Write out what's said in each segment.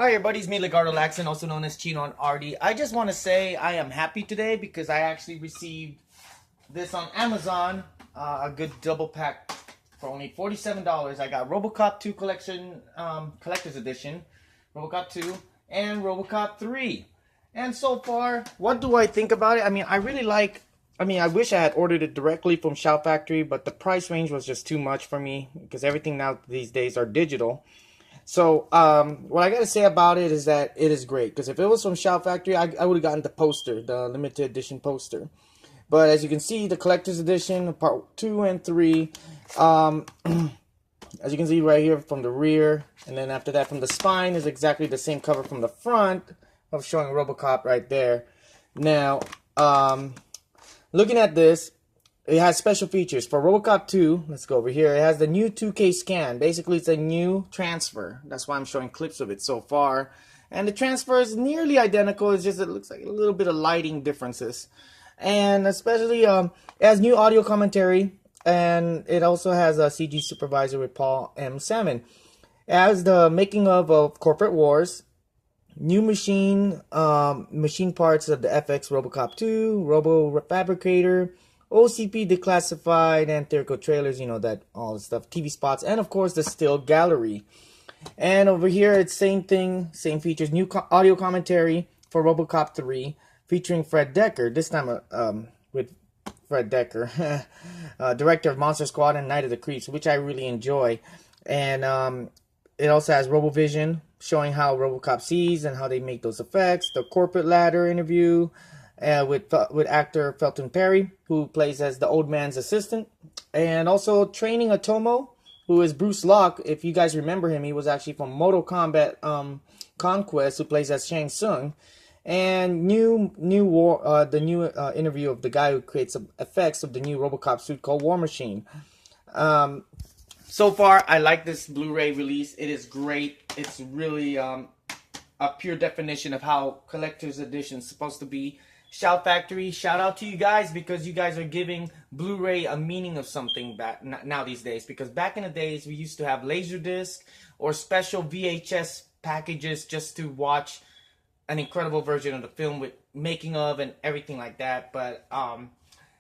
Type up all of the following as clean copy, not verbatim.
Hi everybody, it's me Legardo Laxon, also known as Chino and Artie. I just want to say I am happy today because I actually received this on Amazon, a good double pack for only $47. I got Robocop 2 collection, collector's edition, Robocop 2, and Robocop 3. And so far, what do I think about it? I wish I had ordered it directly from Shout Factory, but the price range was just too much for me because everything now these days are digital. So, what I gotta say about it is that it is great. Because if it was from Shout Factory, I would have gotten the poster, the limited edition poster. But as you can see, the collector's edition, part 2 and 3, as you can see right here from the rear, and then after that from the spine, is exactly the same cover from the front of showing Robocop right there. Now, looking at this, it has special features. For Robocop 2, let's go over here, it has the new 2K scan. Basically, it's a new transfer. That's why I'm showing clips of it so far. And the transfer is nearly identical. It's just it looks like a little bit of lighting differences. And especially, it has new audio commentary. And it also has a CG supervisor with Paul M. Salmon. It has the making of Corporate Wars. New machine parts of the FX Robocop 2. Robo Fabricator. OCP declassified and theatrical trailers, you know, that all the stuff, TV spots, and of course the still gallery. And over here it's same thing, same features, new audio commentary for Robocop 3 featuring Fred Decker, this time with Fred Decker, director of Monster Squad and Night of the Creeps, which I really enjoy. And it also has RoboVision showing how Robocop sees and how they make those effects, the corporate ladder interview, with actor Felton Perry, who plays as the old man's assistant, and also training Otomo, who is Bruce Locke. If you guys remember him, he was actually from Mortal Kombat Conquest, who plays as Shang Tsung, and the new interview of the guy who creates effects of the new Robocop suit called War Machine. So far, I like this Blu-ray release. It is great. It's really a pure definition of how collector's edition is supposed to be. Shout Factory, shout out to you guys because you guys are giving Blu-ray a meaning of something back now these days. Because back in the days, we used to have Laserdisc or special VHS packages just to watch an incredible version of the film with making of and everything like that. But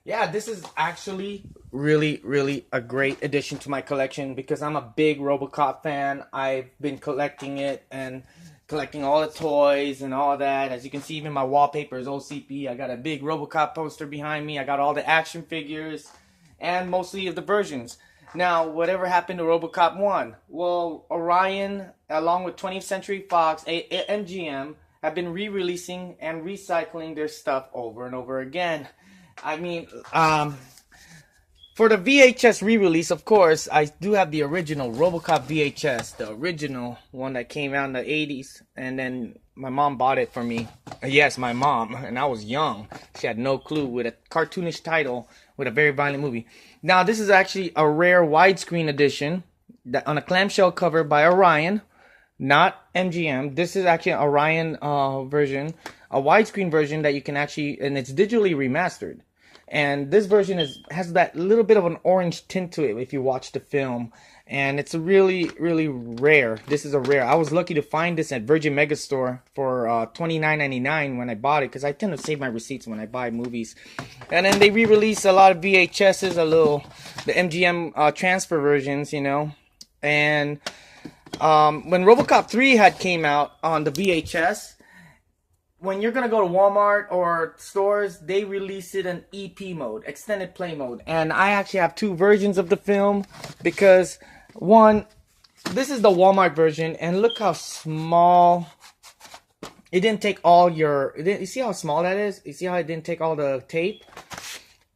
yeah, this is actually really a great addition to my collection because I'm a big Robocop fan. I've been collecting it and collecting all the toys and all that. As you can see, even my wallpaper is OCP. I got a big Robocop poster behind me. I got all the action figures and mostly of the versions. Now, whatever happened to Robocop 1? Well, Orion, along with 20th Century Fox, MGM, have been re-releasing and recycling their stuff over and over again. I mean, for the VHS re-release, of course, I do have the original Robocop VHS, the original one that came out in the 80s, and then my mom bought it for me. Yes, my mom, and I was young. She had no clue, with a cartoonish title with a very violent movie. Now, this is actually a rare widescreen edition on a clamshell cover by Orion, not MGM. This is actually an Orion version, a widescreen version that you can actually, and it's digitally remastered. And this version has that little bit of an orange tint to it if you watch the film. And it's really rare. This is a rare. I was lucky to find this at Virgin Megastore for $29.99 when I bought it. Because I tend to save my receipts when I buy movies. And then they re-release a lot of VHSs, the MGM transfer versions, you know. And when Robocop 3 had came out on the VHS, when you're going to go to Walmart or stores, they release it in EP mode, extended play mode. And I actually have two versions of the film because, one, this is the Walmart version. And look how small. It didn't take all your... You see how small that is? You see how it didn't take all the tape?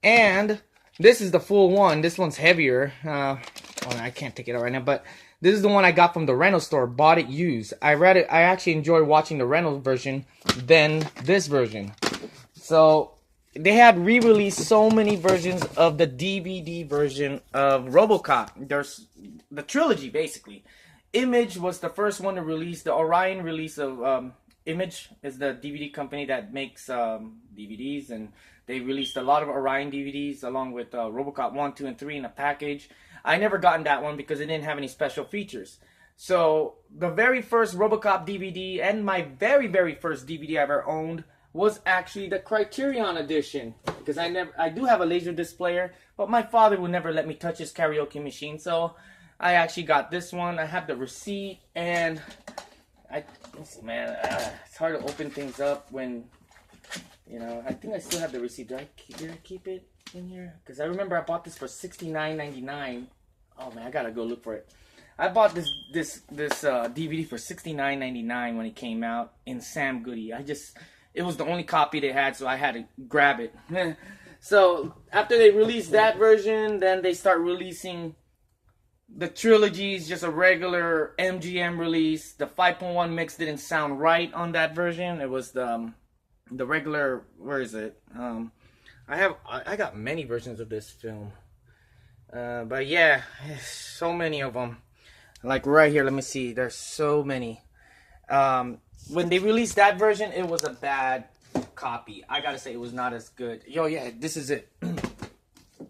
And this is the full one. This one's heavier. Oh, I can't take it out right now, but... This is the one I got from the rental store, bought it used. I actually enjoy watching the rental version than this version. So, they had re-released so many versions of the DVD version of Robocop. There's the trilogy, basically. Image was the first one to release. The Orion release of Image is the DVD company that makes DVDs. And they released a lot of Orion DVDs along with Robocop 1, 2, and 3 in a package. I never gotten that one because it didn't have any special features. So the very first Robocop DVD and my very first DVD I ever owned was actually the Criterion edition, because I do have a Laserdisc player, but my father would never let me touch his karaoke machine, so I actually got this one. I have the receipt, and let's see, man, it's hard to open things up when, you know, I think I still have the receipt. Did I keep it in here? Because I remember I bought this for $69.99. Oh man, I gotta go look for it. I bought this DVD for $69.99 when it came out in Sam Goody. It was the only copy they had, so I had to grab it. So after they released that version, then they start releasing the trilogies, just a regular MGM release. The 5.1 mix didn't sound right on that version. It was the regular. Where is it? I got many versions of this film, but yeah, so many of them. Like right here, let me see. There's so many. When they released that version, it was a bad copy. I gotta say, it was not as good. Yo, yeah, this is it.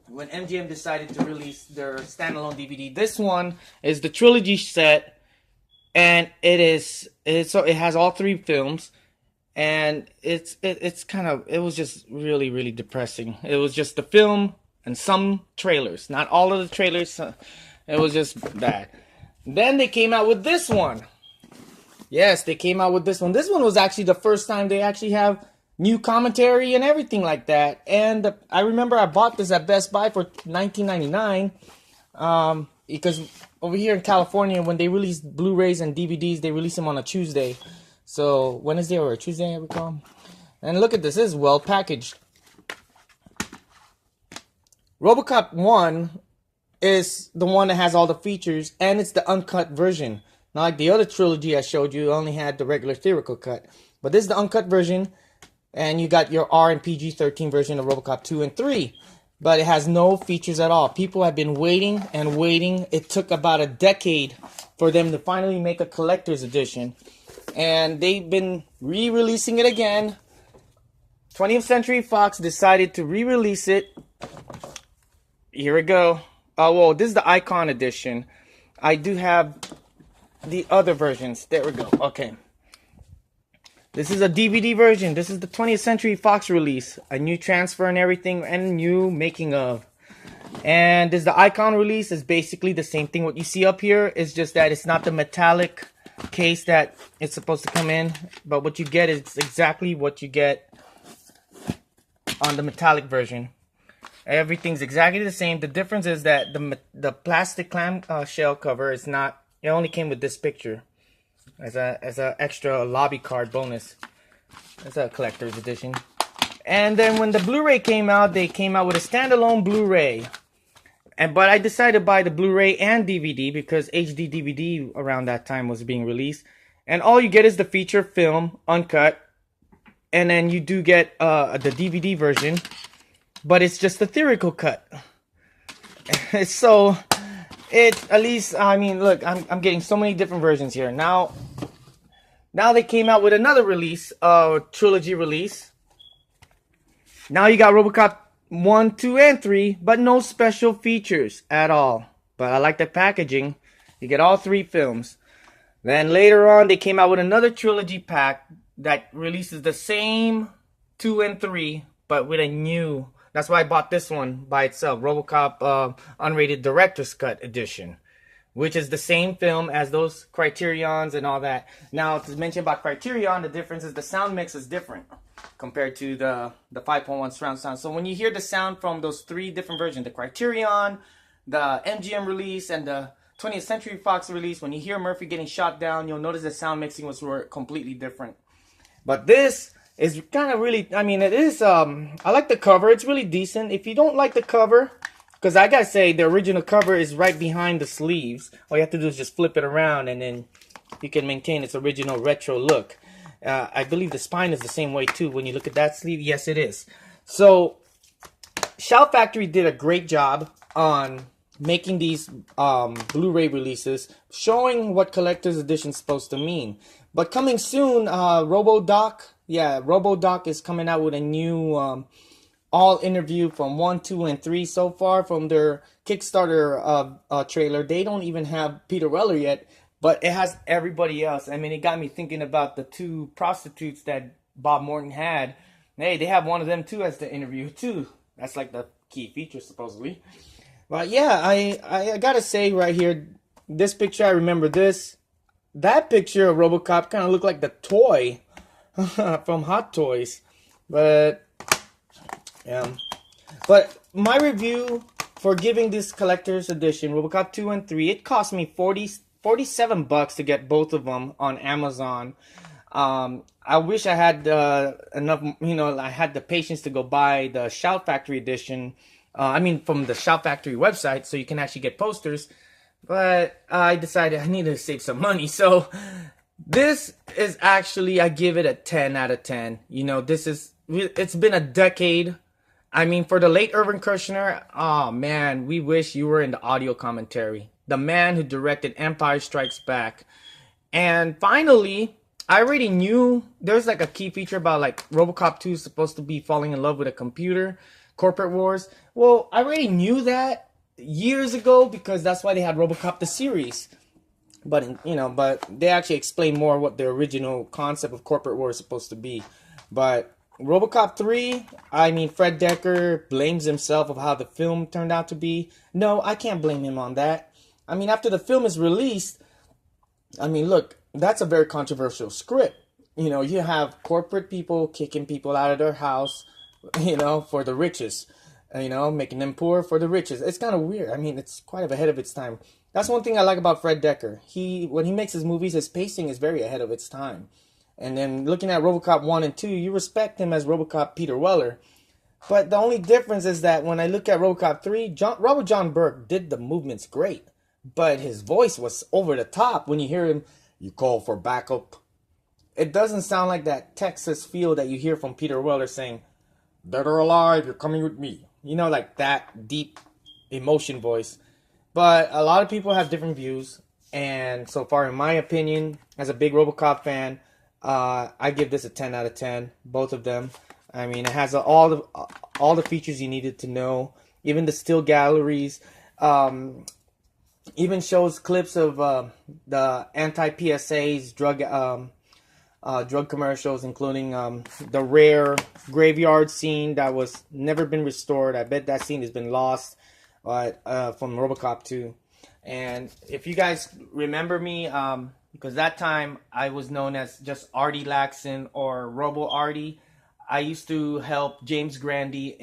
When MGM decided to release their standalone DVD, this one is the trilogy set, and it has all 3 films, and it was just really depressing. It was just the film and some trailers, not all of the trailers. It was just bad. Then they came out with this one. Yes, they came out with this one. This one was actually the first time they actually have new commentary and everything like that. And I remember I bought this at Best Buy for $19.99, because over here in California, when they release Blu-rays and DVDs, they release them on a Tuesday. So Wednesday or a Tuesday, I recall. And look at this. This is well packaged. Robocop 1 is the one that has all the features, and it's the uncut version. Not like the other trilogy I showed you, only had the regular theatrical cut. But this is the uncut version, and you got your R and PG-13 version of Robocop 2 and 3. But it has no features at all. People have been waiting and waiting. It took about a decade for them to finally make a collector's edition. And they've been re-releasing it again. 20th Century Fox decided to re-release it. Here we go. Oh, well, this is the Icon edition. I do have the other versions. There we go. Okay. This is a DVD version. This is the 20th Century Fox release. A new transfer and everything, and new making of. And this is the Icon release. It's basically the same thing. What you see up here is just that it's not the metallic case that it's supposed to come in. But what you get is exactly what you get on the metallic version. Everything's exactly the same. The difference is that the plastic clam shell cover is not. It only came with this picture as a extra lobby card bonus. It's a collector's edition. And then when the Blu-ray came out, they came out with a standalone Blu-ray. But I decided to buy the Blu-ray and DVD because HD DVD around that time was being released. And all you get is the feature film, uncut. And then you do get the DVD version. But it's just the theatrical cut. So at least, I mean, look, I'm getting so many different versions here. Now they came out with another release, trilogy release. Now you got Robocop 1, 2, and 3, but no special features at all. But I like the packaging. You get all 3 films. Then later on, they came out with another trilogy pack that releases the same 2 and 3, but with a new. That's why I bought this one by itself, Robocop Unrated Director's Cut Edition, which is the same film as those Criterions and all that. Now, to mention about Criterion, the difference is the sound mix is different compared to the 5.1 surround sound. So when you hear the sound from those 3 different versions, the Criterion, the MGM release, and the 20th Century Fox release, when you hear Murphy getting shot down, you'll notice the sound mixing was completely different. But this is kind of really, I mean, it is, I like the cover. It's really decent. If you don't like the cover, because I gotta say, the original cover is right behind the sleeves. All you have to do is just flip it around, and then you can maintain its original retro look. I believe the spine is the same way, too. When you look at that sleeve, yes, it is. So, Shout Factory did a great job on making these Blu-ray releases, showing what collector's edition is supposed to mean. But coming soon, Robodoc is coming out with a new all interview from 1, 2, and 3 so far from their Kickstarter trailer. They don't even have Peter Weller yet, but it has everybody else. I mean, it got me thinking about the two prostitutes that Bob Morton had. Hey, they have one of them too as the interview too. That's like the key feature supposedly. But yeah, I gotta say right here, this picture, I remember this. That picture of Robocop kind of looked like the toy from Hot Toys. But yeah. But my review for giving this collector's edition, Robocop 2 and 3, it cost me $47 to get both of them on Amazon. I wish I had enough, I had the patience to go buy the Shout Factory edition. From the Shout Factory website, so you can actually get posters. But I decided I needed to save some money. So this is actually, I give it a 10 out of 10. It's been a decade. I mean, for the late Irvin Kershner, oh man, we wish you were in the audio commentary. The man who directed Empire Strikes Back. And finally, I already knew there's like a key feature about like Robocop 2 is supposed to be falling in love with a computer, corporate wars. Well, I already knew that years ago because that's why they had Robocop the series. But they actually explain more what the original concept of corporate war is supposed to be. But Robocop 3, Fred Decker blames himself of how the film turned out to be. No, I can't blame him on that. After the film is released, look, that's a very controversial script. You have corporate people kicking people out of their house, for the riches. Making them poor for the riches. It's kind of weird. It's quite ahead of its time. That's one thing I like about Fred Decker. When he makes his movies, his pacing is very ahead of its time. And then looking at Robocop 1 and 2, you respect him as Robocop Peter Weller. But the only difference is that when I look at Robocop 3, Robert John Burke did the movements great. But his voice was over the top when you hear him, "You call for backup." It doesn't sound like that Texas feel that you hear from Peter Weller saying, "Dead or alive, you're coming with me." Like that deep emotion voice. But a lot of people have different views. And so far, in my opinion, as a big Robocop fan, I give this a 10 out of 10. Both of them. It has all the features you needed to know. Even the still galleries. Even shows clips of the anti-PSA's drug commercials, including the rare graveyard scene that was never been restored. I bet that scene has been lost from Robocop 2. And if you guys remember me, because that time I was known as just Artie Laxon or Robo Artie. I used to help James Grandy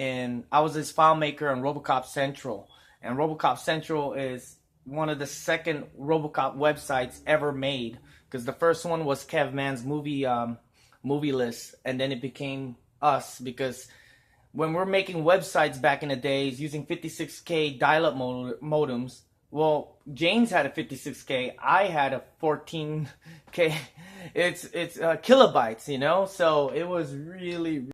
I was his file maker on Robocop Central. And Robocop Central is one of the second Robocop websites ever made. Because the first one was Kev Mann's movie list, and then it became us. Because when we're making websites back in the days using 56K dial-up modems, well, James had a 56K, I had a 14K. It's kilobytes, so it was really